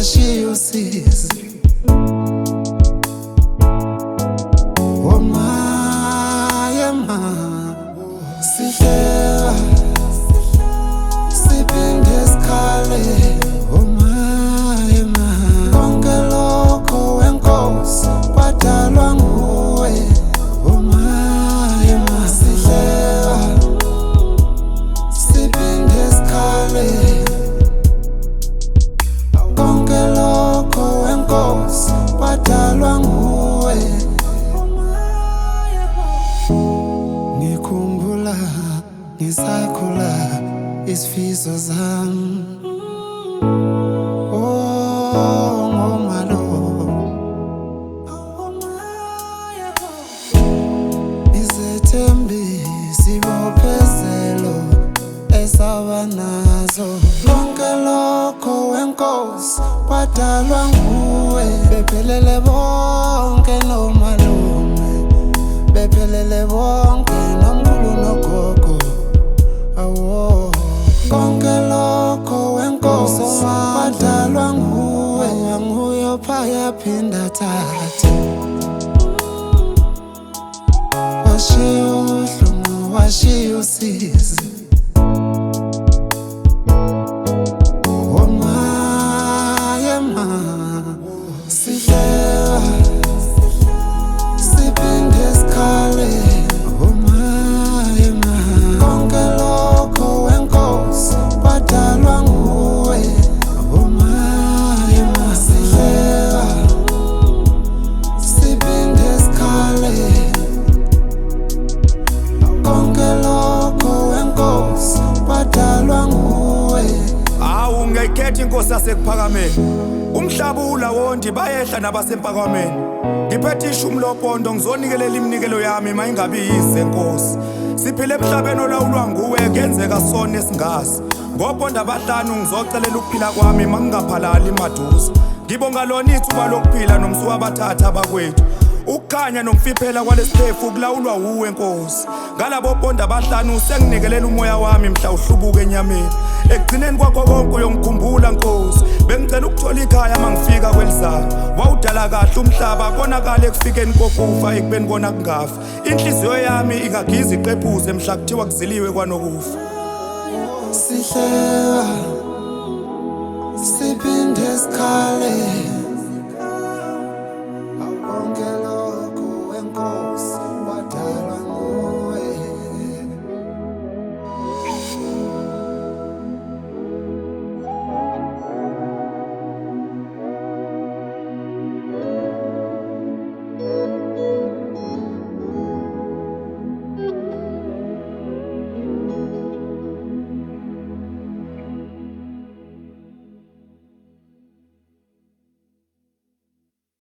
washiya usizi. Oh my ma, sihleka siphinde sikhale. Oh my ma, konke lokho wenkosi kwadalwa nguwe. Oh my ma, sihleka siphinde sikhale. Konke lokho wenkosi kwadalwa nguwe. Ngikhumbula ngisakhula isifiso zami. Oh ngomalo izethembi sibophezelo esabanazo. Konke lokho wenkosi kwadalwa nguwe. Bephelele bonke nomalume, bephelele bonke nomkhulu nogogo. Awo konke lokho wenkosi kwadalwa nguwe. Nguyo phaya phinda thathe. Washiya ubuhlungu washiya usizi. Oh my ma, sihleka siphinde sikhale. Oh my ma, konke lokho wenkosi kwadalwa nguwe. Oh my ma, sihleka siphinde sikhale. Konke lokho wenkosi kwadalwa nguwe. Hawu ngiyayikhetha inkosi yasekuphakameni. Umhlaba ulawondi bayehla nabasemphakameni. Ngiphethe ishumi lopondo ngizonikelela iminikelo yami mayingabi yize nkosi. Siphile emhlabeni olawulwa nguwe kuyenzeka sona esingazi. Ngoponda abahlanu ngizocelela ukuphila kwami mangingaphalali maduze. Ngibonga lona ithuba lokuphila nomsuka abathatha abakwethu. Ukukhanya nomfiphela kwalesiphefu kulawulwa uwe nkosi. Ngalabo bonda abahlanu senginikelela umoya wami mhla uhlubuka enyameni. Ekugcineni kwakho konke uyongikhumbula nkosi. Bengicela ukuthola ikhaya mangifika kwelizayo. Wawudala kahle umhlaba konakala ekufikeni kokufa ekubeni kona kungafa. Inhliziyo yami ingagiza iqephuze mhla kuthiwa kuziliwe kwanokufa. Sihleka siphinde sikhale.